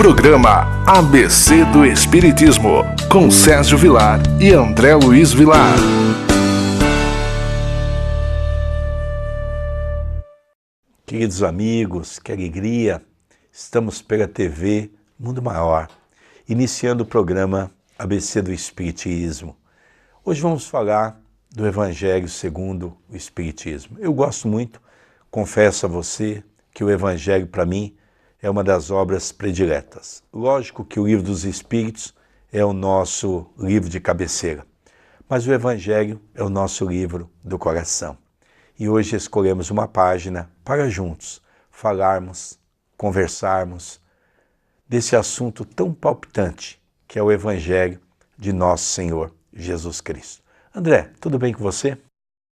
Programa ABC do Espiritismo, com Sérgio Vilar e André Luiz Vilar. Queridos amigos, que alegria! Estamos pela TV Mundo Maior, iniciando o programa ABC do Espiritismo. Hoje vamos falar do Evangelho segundo o Espiritismo. Eu gosto muito, confesso a você, que o Evangelho para mim é uma das obras prediletas. Lógico que o Livro dos Espíritos é o nosso livro de cabeceira, mas o Evangelho é o nosso livro do coração. E hoje escolhemos uma página para juntos falarmos, conversarmos desse assunto tão palpitante que é o Evangelho de Nosso Senhor Jesus Cristo. André, tudo bem com você?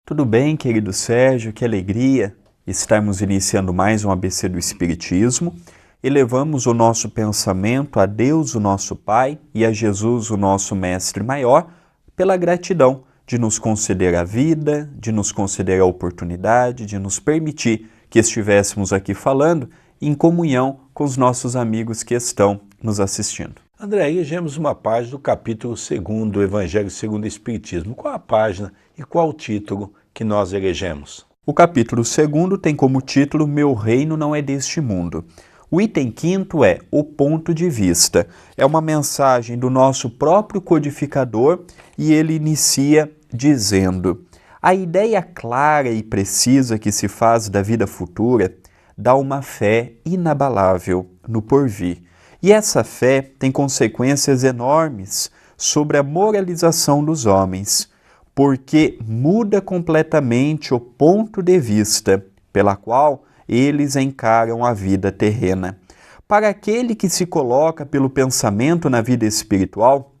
Tudo bem, querido Sérgio, que alegria estarmos iniciando mais um ABC do Espiritismo. Elevamos o nosso pensamento a Deus, o nosso Pai, e a Jesus, o nosso Mestre Maior, pela gratidão de nos conceder a vida, de nos conceder a oportunidade, de nos permitir que estivéssemos aqui falando em comunhão com os nossos amigos que estão nos assistindo. André, elegemos uma página do capítulo 2 do Evangelho segundo o Espiritismo. Qual a página e qual o título que nós elegemos? O capítulo 2 tem como título Meu Reino Não É Deste Mundo. O item 5º é O Ponto de Vista. É uma mensagem do nosso próprio codificador e ele inicia dizendo: a ideia clara e precisa que se faz da vida futura dá uma fé inabalável no porvir. E essa fé tem consequências enormes sobre a moralização dos homens, porque muda completamente o ponto de vista pela qual eles encaram a vida terrena. Para aquele que se coloca pelo pensamento na vida espiritual,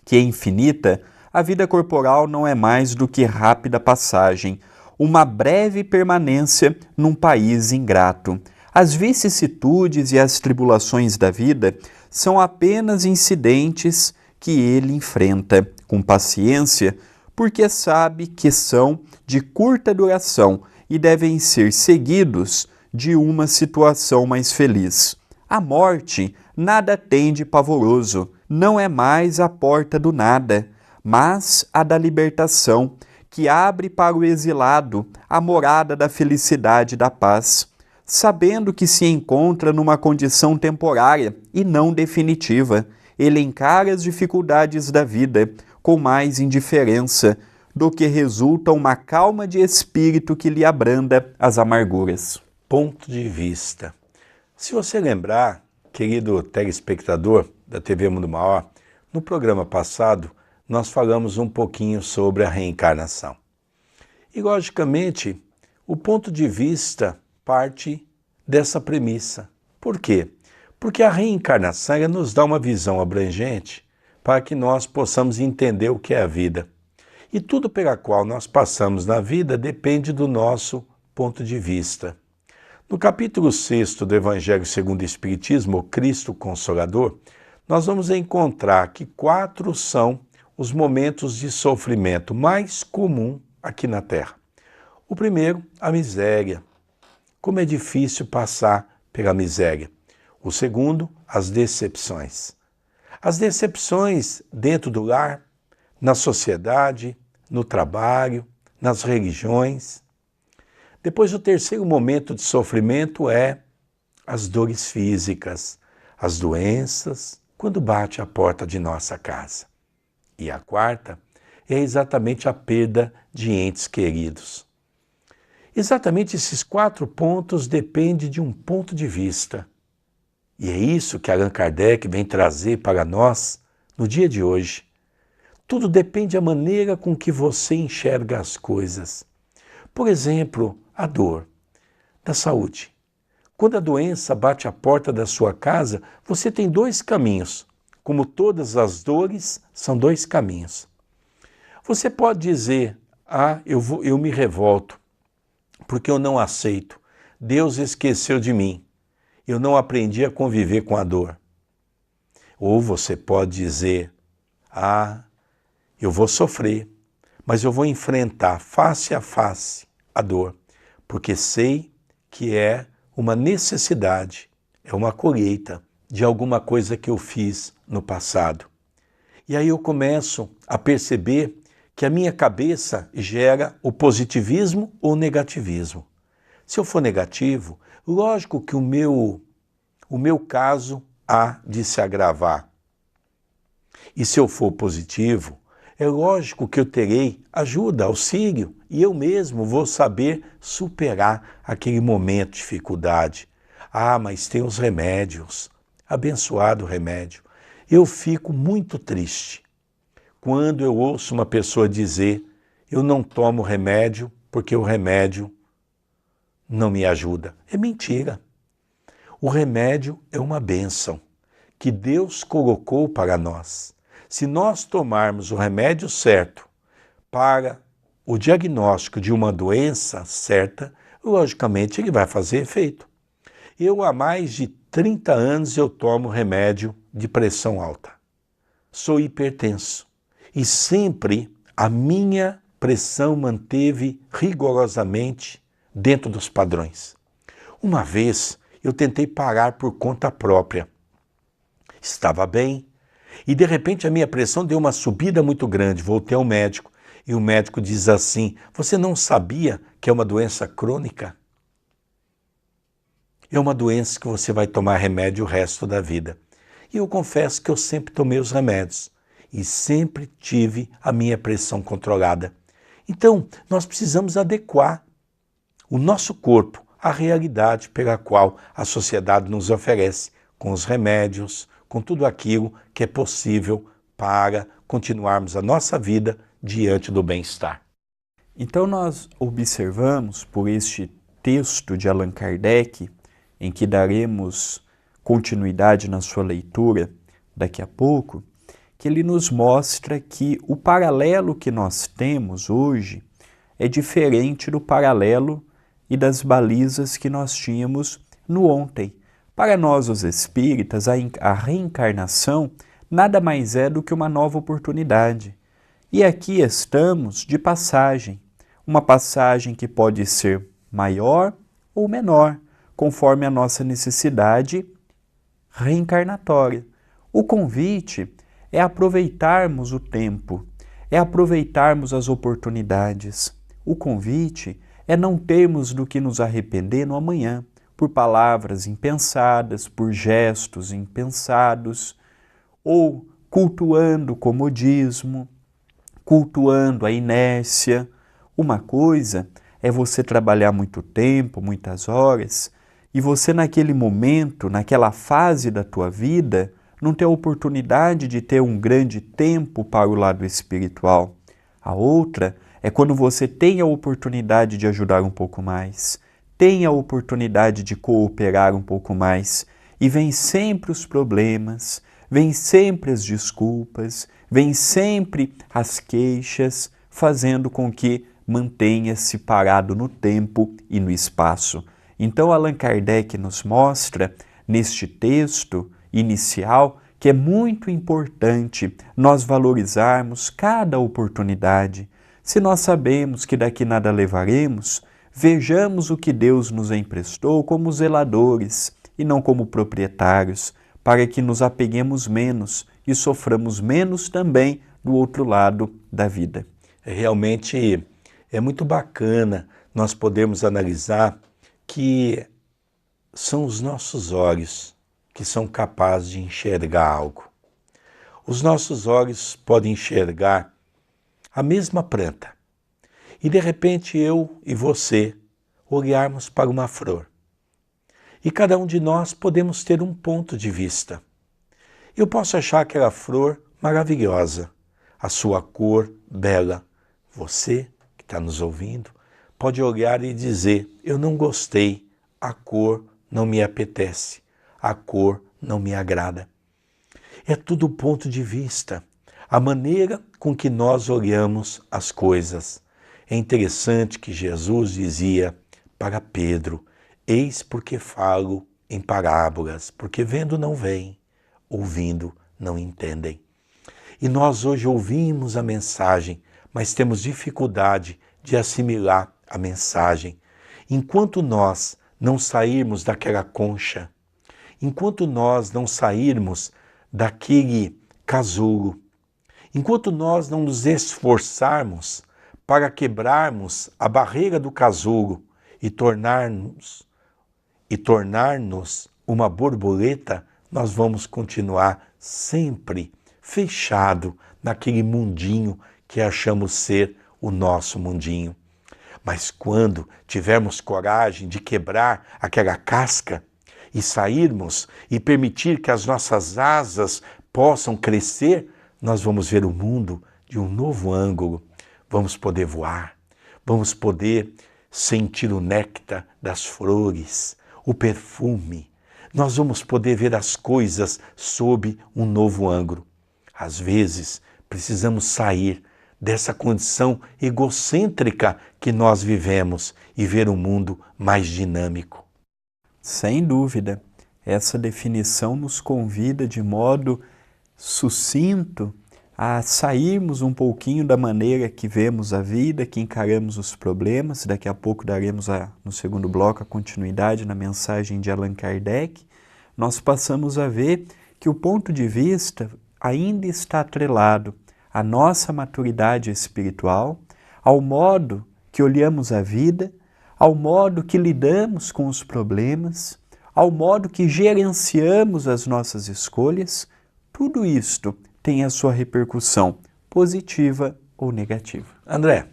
que é infinita, a vida corporal não é mais do que rápida passagem, uma breve permanência num país ingrato. As vicissitudes e as tribulações da vida são apenas incidentes que ele enfrenta com paciência, porque sabe que são de curta duração e devem ser seguidos de uma situação mais feliz. A morte nada tem de pavoroso, não é mais a porta do nada, mas a da libertação, que abre para o exilado a morada da felicidade e da paz, sabendo que se encontra numa condição temporária e não definitiva. Ele encara as dificuldades da vida com mais indiferença, do que resulta uma calma de espírito que lhe abranda as amarguras. Ponto de vista. Se você lembrar, querido telespectador da TV Mundo Maior, no programa passado nós falamos um pouquinho sobre a reencarnação. E, logicamente, o ponto de vista parte dessa premissa. Por quê? Porque a reencarnação ela nos dá uma visão abrangente para que nós possamos entender o que é a vida. E tudo pela qual nós passamos na vida depende do nosso ponto de vista. No capítulo 6 do Evangelho segundo o Espiritismo, o Cristo Consolador, nós vamos encontrar que 4 são os momentos de sofrimento mais comum aqui na Terra. O primeiro, a miséria. Como é difícil passar pela miséria. O segundo, as decepções. As decepções dentro do lar, na sociedade, no trabalho, nas religiões. Depois, o terceiro momento de sofrimento é as dores físicas, as doenças, quando bate a porta de nossa casa. E a quarta é exatamente a perda de entes queridos. Exatamente esses 4 pontos dependem de um ponto de vista. E é isso que Allan Kardec vem trazer para nós no dia de hoje. Tudo depende da maneira com que você enxerga as coisas. Por exemplo, a dor da saúde. Quando a doença bate a porta da sua casa, você tem 2 caminhos. Como todas as dores, são 2 caminhos. Você pode dizer, eu me revolto, porque eu não aceito. Deus esqueceu de mim. Eu não aprendi a conviver com a dor. Ou você pode dizer, eu vou sofrer, mas eu vou enfrentar face a face a dor, porque sei que é uma necessidade, é uma colheita de alguma coisa que eu fiz no passado. E aí eu começo a perceber que a minha cabeça gera o positivismo ou o negativismo. Se eu for negativo, lógico que o meu caso há de se agravar. E se eu for positivo, é lógico que eu terei ajuda, auxílio, e eu mesmo vou saber superar aquele momento de dificuldade. Ah, mas tem os remédios, abençoado remédio. Eu fico muito triste quando eu ouço uma pessoa dizer: eu não tomo remédio porque o remédio não me ajuda. É mentira. O remédio é uma bênção que Deus colocou para nós. Se nós tomarmos o remédio certo para o diagnóstico de uma doença certa, logicamente ele vai fazer efeito. Eu há mais de 30 anos eu tomo remédio de pressão alta. Sou hipertenso e sempre a minha pressão manteve rigorosamente dentro dos padrões. Uma vez eu tentei parar por conta própria. Estava bem e de repente a minha pressão deu uma subida muito grande. Voltei ao médico e o médico diz assim: você não sabia que é uma doença crônica? É uma doença que você vai tomar remédio o resto da vida. E eu confesso que eu sempre tomei os remédios e sempre tive a minha pressão controlada. Então, nós precisamos adequar o nosso corpo à realidade pela qual a sociedade nos oferece, com os remédios, com tudo aquilo que é possível para continuarmos a nossa vida diante do bem-estar. Então nós observamos por este texto de Allan Kardec, em que daremos continuidade na sua leitura daqui a pouco, que ele nos mostra que o paralelo que nós temos hoje é diferente do paralelo e das balizas que nós tínhamos no ontem. Para nós, os espíritas, a reencarnação nada mais é do que uma nova oportunidade. E aqui estamos de passagem, uma passagem que pode ser maior ou menor, conforme a nossa necessidade reencarnatória. O convite é aproveitarmos o tempo, é aproveitarmos as oportunidades. O convite é não termos do que nos arrepender no amanhã, por palavras impensadas, por gestos impensados, ou cultuando o comodismo, cultuando a inércia. Uma coisa é você trabalhar muito tempo, muitas horas, e você naquele momento, naquela fase da tua vida, não ter a oportunidade de ter um grande tempo para o lado espiritual. A outra é quando você tem a oportunidade de ajudar um pouco mais, tem a oportunidade de cooperar um pouco mais, e vem sempre os problemas, vem sempre as desculpas, vem sempre as queixas, fazendo com que mantenha-se parado no tempo e no espaço. Então Allan Kardec nos mostra, neste texto inicial, que é muito importante nós valorizarmos cada oportunidade. Se nós sabemos que daqui nada levaremos, vejamos o que Deus nos emprestou como zeladores e não como proprietários, para que nos apeguemos menos e soframos menos também do outro lado da vida. Realmente é muito bacana nós podermos analisar que são os nossos olhos que são capazes de enxergar algo. Os nossos olhos podem enxergar a mesma planta e de repente eu e você olharmos para uma flor. E cada um de nós podemos ter um ponto de vista. Eu posso achar aquela flor maravilhosa, a sua cor bela. Você que está nos ouvindo pode olhar e dizer: eu não gostei, a cor não me apetece, a cor não me agrada. É tudo ponto de vista, a maneira com que nós olhamos as coisas. É interessante que Jesus dizia para Pedro: eis porque falo em parábolas, porque vendo não veem, ouvindo não entendem. E nós hoje ouvimos a mensagem, mas temos dificuldade de assimilar a mensagem. Enquanto nós não sairmos daquela concha, enquanto nós não sairmos daquele casulo, enquanto nós não nos esforçarmos para quebrarmos a barreira do casulo e tornar-nos uma borboleta, nós vamos continuar sempre fechado naquele mundinho que achamos ser o nosso mundinho. Mas quando tivermos coragem de quebrar aquela casca e sairmos e permitir que as nossas asas possam crescer, nós vamos ver o mundo de um novo ângulo. Vamos poder voar, vamos poder sentir o néctar das flores, o perfume. Nós vamos poder ver as coisas sob um novo ângulo. Às vezes, precisamos sair dessa condição egocêntrica que nós vivemos e ver um mundo mais dinâmico. Sem dúvida, essa definição nos convida de modo sucinto a sairmos um pouquinho da maneira que vemos a vida, que encaramos os problemas. Daqui a pouco daremos no segundo bloco a continuidade na mensagem de Allan Kardec. Nós passamos a ver que o ponto de vista ainda está atrelado à nossa maturidade espiritual, ao modo que olhamos a vida, ao modo que lidamos com os problemas, ao modo que gerenciamos as nossas escolhas. Tudo isto tem a sua repercussão positiva ou negativa. André,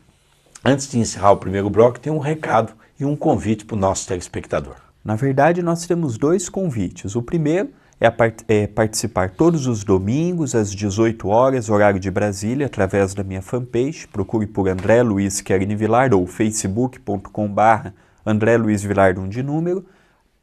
antes de encerrar o primeiro bloco, tem um recado e um convite para o nosso telespectador. Na verdade, nós temos dois convites. O primeiro é participar todos os domingos às 18 horas, horário de Brasília, através da minha fanpage. Procure por André Luiz Querini Vilar ou facebook.com/André Luiz Vilar, um de número.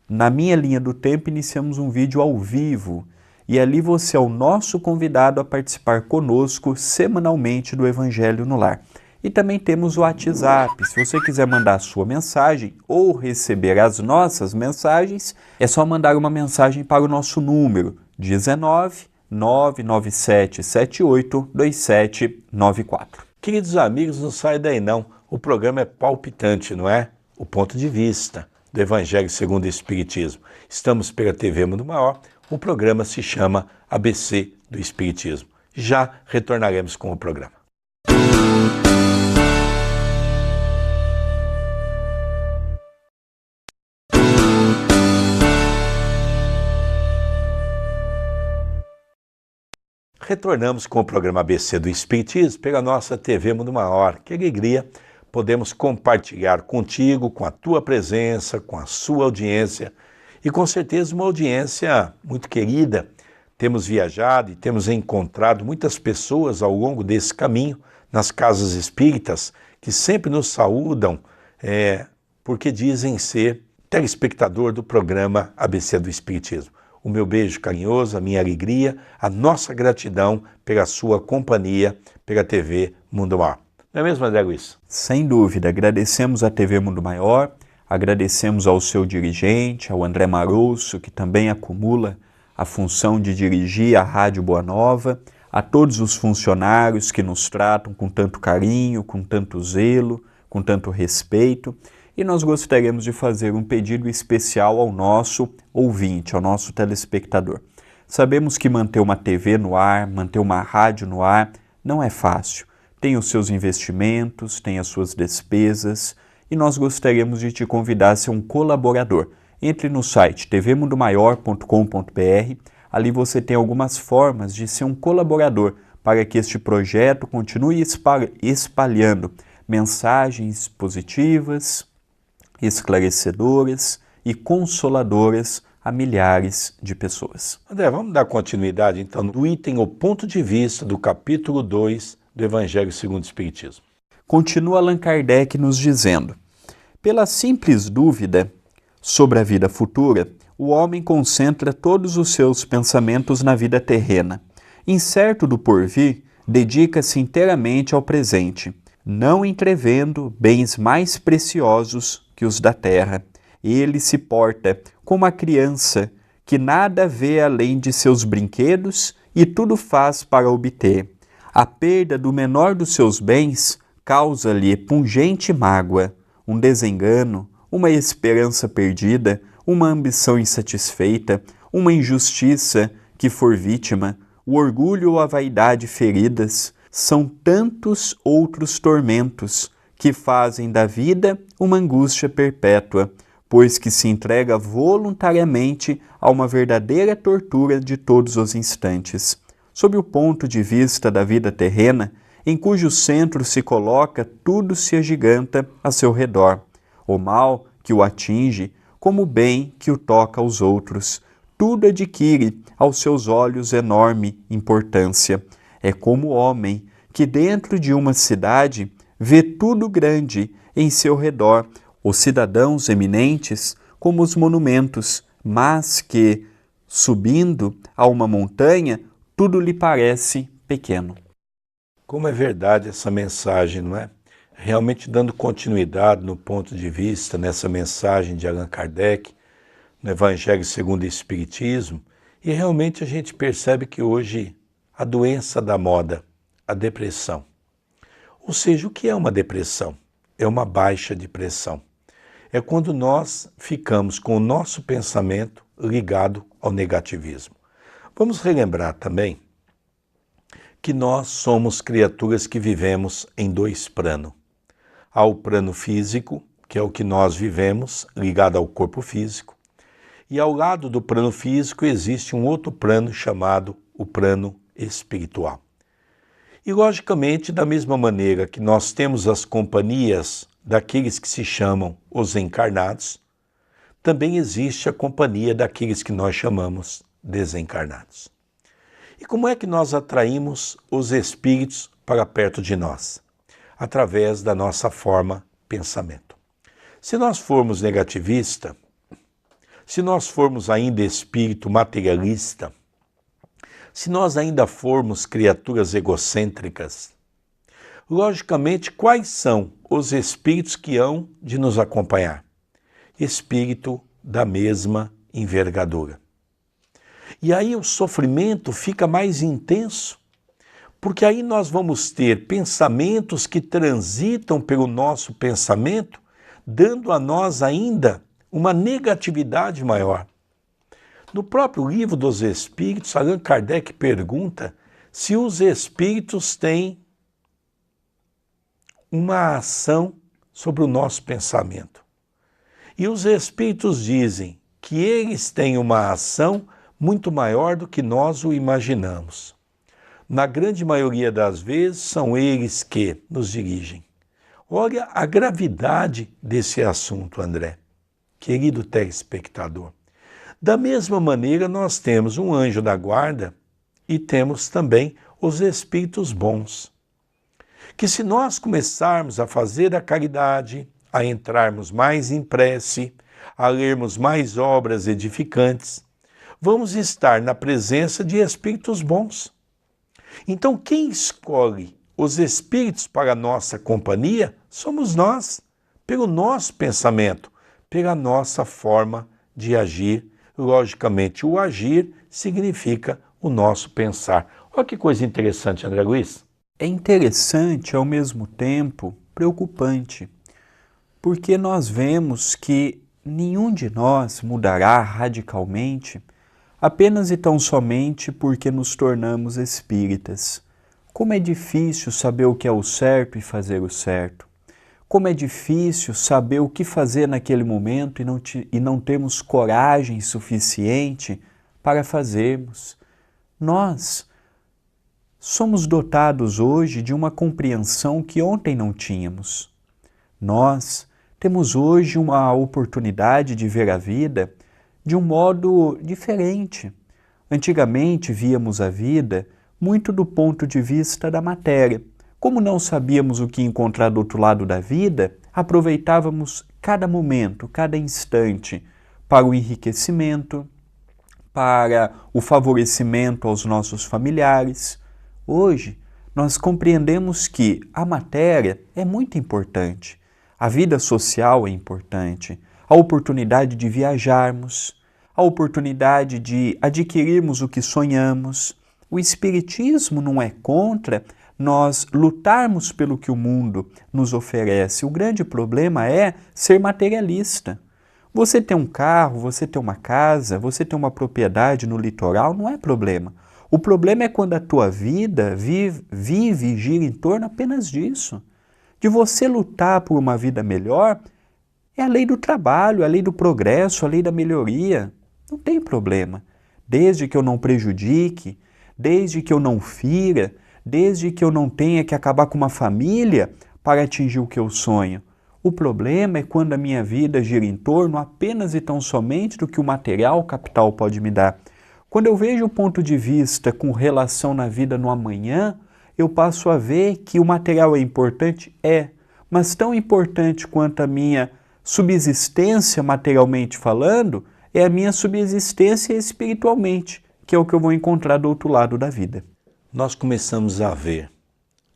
Na minha linha do tempo, iniciamos um vídeo ao vivo. E ali você é o nosso convidado a participar conosco semanalmente do Evangelho no Lar. E também temos o WhatsApp. Se você quiser mandar a sua mensagem ou receber as nossas mensagens, é só mandar uma mensagem para o nosso número 19 997 78 2794. Queridos amigos, não sai daí não. O programa é palpitante, não é? O ponto de vista do Evangelho segundo o Espiritismo. Estamos pela TV Mundo Maior. O programa se chama ABC do Espiritismo. Já retornaremos com o programa. Retornamos com o programa ABC do Espiritismo pela nossa TV Mundo Maior. Que alegria podemos compartilhar contigo, com a tua presença, com a sua audiência, e com certeza uma audiência muito querida. Temos viajado e temos encontrado muitas pessoas ao longo desse caminho nas casas espíritas que sempre nos saúdam porque dizem ser telespectador do programa ABC do Espiritismo. O meu beijo carinhoso, a minha alegria, a nossa gratidão pela sua companhia, pela TV Mundo Maior. Não é mesmo, André Luiz? Sem dúvida, agradecemos à TV Mundo Maior. Agradecemos ao seu dirigente, ao André Marouço, que também acumula a função de dirigir a Rádio Boa Nova, a todos os funcionários que nos tratam com tanto carinho, com tanto zelo, com tanto respeito. E nós gostaríamos de fazer um pedido especial ao nosso ouvinte, ao nosso telespectador. Sabemos que manter uma TV no ar, manter uma rádio no ar, não é fácil. Tem os seus investimentos, tem as suas despesas, e nós gostaríamos de te convidar a ser um colaborador. Entre no site tvmundomaior.com.br, ali você tem algumas formas de ser um colaborador para que este projeto continue espalhando mensagens positivas, esclarecedoras e consoladoras a milhares de pessoas. André, vamos dar continuidade então no item O Ponto de Vista do capítulo 2 do Evangelho segundo o Espiritismo. Continua Allan Kardec nos dizendo: pela simples dúvida sobre a vida futura, o homem concentra todos os seus pensamentos na vida terrena. Incerto do porvir, dedica-se inteiramente ao presente, não entrevendo bens mais preciosos que os da terra. Ele se porta como a criança que nada vê além de seus brinquedos e tudo faz para obter. A perda do menor dos seus bens causa-lhe pungente mágoa, um desengano, uma esperança perdida, uma ambição insatisfeita, uma injustiça que for vítima, o orgulho ou a vaidade feridas, são tantos outros tormentos que fazem da vida uma angústia perpétua, pois que se entrega voluntariamente a uma verdadeira tortura de todos os instantes. Sob o ponto de vista da vida terrena, em cujo centro se coloca, tudo se agiganta a seu redor. O mal que o atinge, como o bem que o toca aos outros, tudo adquire aos seus olhos enorme importância. É como o homem que dentro de uma cidade vê tudo grande em seu redor, os cidadãos eminentes como os monumentos, mas que, subindo a uma montanha, tudo lhe parece pequeno. Como é verdade essa mensagem, não é? Realmente dando continuidade no ponto de vista, nessa mensagem de Allan Kardec, no Evangelho segundo o Espiritismo, e realmente a gente percebe que hoje a doença da moda, a depressão. Ou seja, o que é uma depressão? É uma baixa de pressão. É quando nós ficamos com o nosso pensamento ligado ao negativismo. Vamos relembrar também que nós somos criaturas que vivemos em dois planos. Há o plano físico, que é o que nós vivemos, ligado ao corpo físico, e ao lado do plano físico existe um outro plano chamado o plano espiritual. E, logicamente, da mesma maneira que nós temos as companhias daqueles que se chamam os encarnados, também existe a companhia daqueles que nós chamamos desencarnados. E como é que nós atraímos os espíritos para perto de nós? Através da nossa forma pensamento. Se nós formos negativista, se nós formos ainda espírito materialista, se nós ainda formos criaturas egocêntricas, logicamente, quais são os espíritos que hão de nos acompanhar? Espírito da mesma envergadura. E aí o sofrimento fica mais intenso, porque aí nós vamos ter pensamentos que transitam pelo nosso pensamento, dando a nós ainda uma negatividade maior. No próprio Livro dos Espíritos, Allan Kardec pergunta se os espíritos têm uma ação sobre o nosso pensamento. E os espíritos dizem que eles têm uma ação muito maior do que nós o imaginamos. Na grande maioria das vezes, são eles que nos dirigem. Olha a gravidade desse assunto, André, querido telespectador. Da mesma maneira, nós temos um anjo da guarda e temos também os espíritos bons. Que se nós começarmos a fazer a caridade, a entrarmos mais em prece, a lermos mais obras edificantes, vamos estar na presença de espíritos bons. Então, quem escolhe os espíritos para a nossa companhia somos nós, pelo nosso pensamento, pela nossa forma de agir. Logicamente, o agir significa o nosso pensar. Olha que coisa interessante, André Luiz. É interessante, ao mesmo tempo, preocupante, porque nós vemos que nenhum de nós mudará radicalmente apenas e tão somente porque nos tornamos espíritas. Como é difícil saber o que é o certo e fazer o certo. Como é difícil saber o que fazer naquele momento e não termos coragem suficiente para fazermos. Nós somos dotados hoje de uma compreensão que ontem não tínhamos. Nós temos hoje uma oportunidade de ver a vida de um modo diferente. Antigamente víamos a vida muito do ponto de vista da matéria. Como não sabíamos o que encontrar do outro lado da vida, aproveitávamos cada momento, cada instante para o enriquecimento, para o favorecimento aos nossos familiares. Hoje, nós compreendemos que a matéria é muito importante, a vida social é importante, a oportunidade de viajarmos, a oportunidade de adquirirmos o que sonhamos. O Espiritismo não é contra nós lutarmos pelo que o mundo nos oferece. O grande problema é ser materialista. Você ter um carro, você ter uma casa, você ter uma propriedade no litoral não é problema. O problema é quando a tua vida vive e gira em torno apenas disso. De você lutar por uma vida melhor, é a lei do trabalho, a lei do progresso, a lei da melhoria. Não tem problema. Desde que eu não prejudique, desde que eu não fira, desde que eu não tenha que acabar com uma família para atingir o que eu sonho. O problema é quando a minha vida gira em torno apenas e tão somente do que o material, o capital pode me dar. Quando eu vejo o ponto de vista com relação na vida no amanhã, eu passo a ver que o material é importante? É, mas tão importante quanto a minha subsistência materialmente falando, é a minha subsistência espiritualmente, que é o que eu vou encontrar do outro lado da vida. Nós começamos a ver,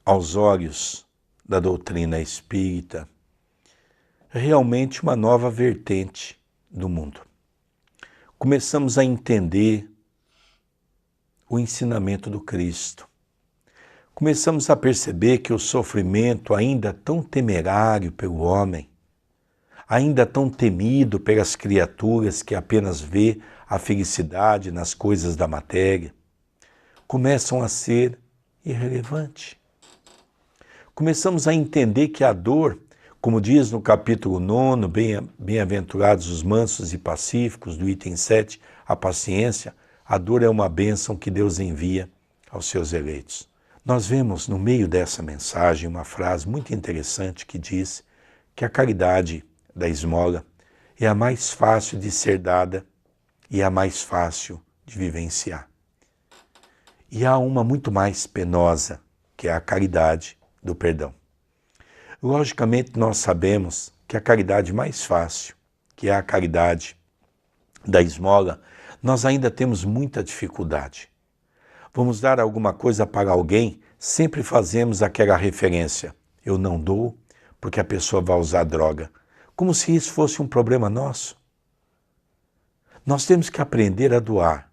aos olhos da doutrina espírita, realmente uma nova vertente do mundo. Começamos a entender o ensinamento do Cristo. Começamos a perceber que o sofrimento, ainda tão temerário pelo homem, ainda tão temido pelas criaturas que apenas vê a felicidade nas coisas da matéria, começam a ser irrelevante. Começamos a entender que a dor, como diz no capítulo 9, bem-aventurados os mansos e pacíficos, do item 7, a paciência, a dor é uma bênção que Deus envia aos seus eleitos. Nós vemos no meio dessa mensagem uma frase muito interessante que diz que a caridade da esmola é a mais fácil de ser dada e a mais fácil de vivenciar. E há uma muito mais penosa, que é a caridade do perdão. Logicamente, nós sabemos que a caridade mais fácil, que é a caridade da esmola, nós ainda temos muita dificuldade. Vamos dar alguma coisa para alguém, sempre fazemos aquela referência. Eu não dou porque a pessoa vai usar droga. Como se isso fosse um problema nosso. Nós temos que aprender a doar,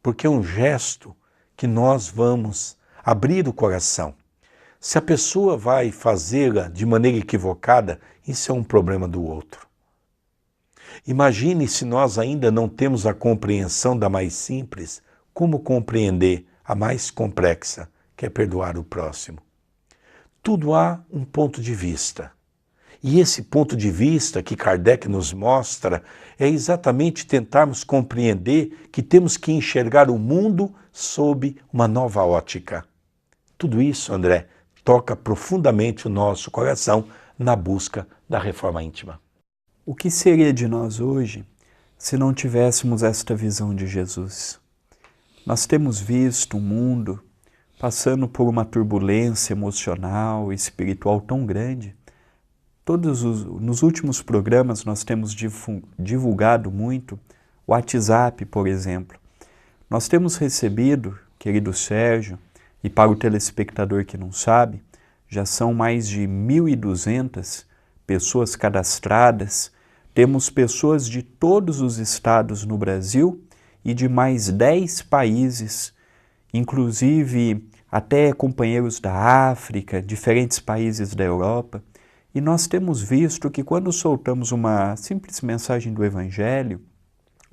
porque é um gesto que nós vamos abrir o coração. Se a pessoa vai fazê-la de maneira equivocada, isso é um problema do outro. Imagine se nós ainda não temos a compreensão da mais simples, como compreender a mais complexa, que é perdoar o próximo. Tudo há um ponto de vista. E esse ponto de vista que Kardec nos mostra é exatamente tentarmos compreender que temos que enxergar o mundo sob uma nova ótica. Tudo isso, André, toca profundamente o nosso coração na busca da reforma íntima. O que seria de nós hoje se não tivéssemos esta visão de Jesus? Nós temos visto um mundo passando por uma turbulência emocional e espiritual tão grande. Nos últimos programas nós temos divulgado muito o WhatsApp, por exemplo. Nós temos recebido, querido Sérgio, e para o telespectador que não sabe, já são mais de 1.200 pessoas cadastradas. Temos pessoas de todos os estados no Brasil e de mais 10 países, inclusive até companheiros da África, diferentes países da Europa. E nós temos visto que quando soltamos uma simples mensagem do Evangelho,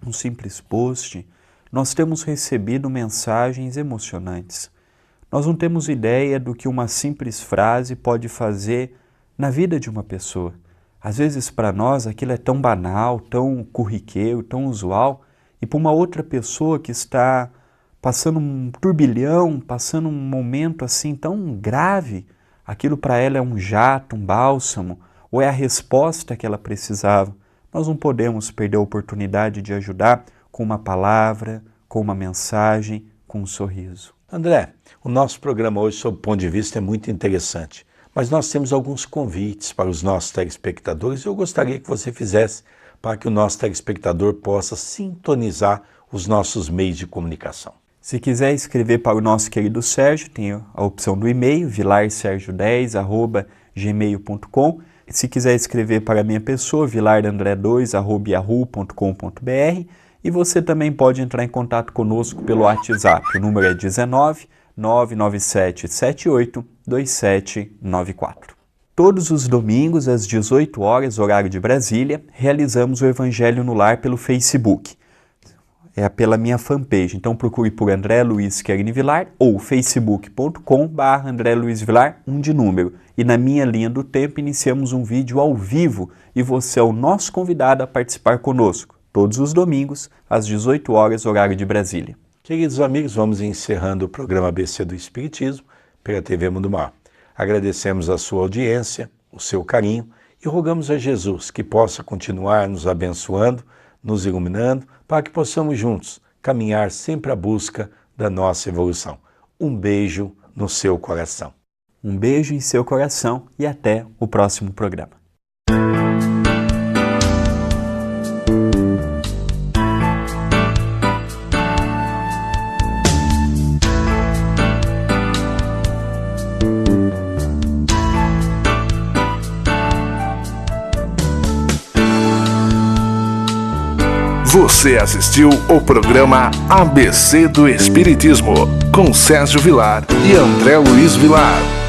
um simples post, nós temos recebido mensagens emocionantes. Nós não temos ideia do que uma simples frase pode fazer na vida de uma pessoa. Às vezes, para nós, aquilo é tão banal, tão corriqueiro, tão usual, e para uma outra pessoa que está passando um turbilhão, passando um momento assim tão grave, aquilo para ela é um jato, um bálsamo, ou é a resposta que ela precisava. Nós não podemos perder a oportunidade de ajudar com uma palavra, com uma mensagem, com um sorriso. André, o nosso programa hoje, sob o ponto de vista, é muito interessante. Mas nós temos alguns convites para os nossos telespectadores e eu gostaria que você fizesse para que o nosso telespectador possa sintonizar os nossos meios de comunicação. Se quiser escrever para o nosso querido Sérgio, tem a opção do e-mail, vilarsergio10@gmail.com. Se quiser escrever para a minha pessoa, vilardandré2@yahoo.com.br. E você também pode entrar em contato conosco pelo WhatsApp. O número é 19 997 78 2794. Todos os domingos, às 18 horas, horário de Brasília, realizamos o Evangelho no Lar pelo Facebook. É pela minha fanpage. Então procure por André Luiz Querini Vilar ou facebook.com/André Luiz Vilar, 1 de número. E na minha linha do tempo iniciamos um vídeo ao vivo e você é o nosso convidado a participar conosco. Todos os domingos, às 18 horas, horário de Brasília. Queridos amigos, vamos encerrando o programa ABC do Espiritismo pela TV Mundo Maior. Agradecemos a sua audiência, o seu carinho e rogamos a Jesus que possa continuar nos abençoando, nos iluminando, para que possamos juntos caminhar sempre à busca da nossa evolução. Um beijo no seu coração. Um beijo em seu coração e até o próximo programa. Você assistiu o programa ABC do Espiritismo, com Sérgio Vilar e André Luiz Vilar.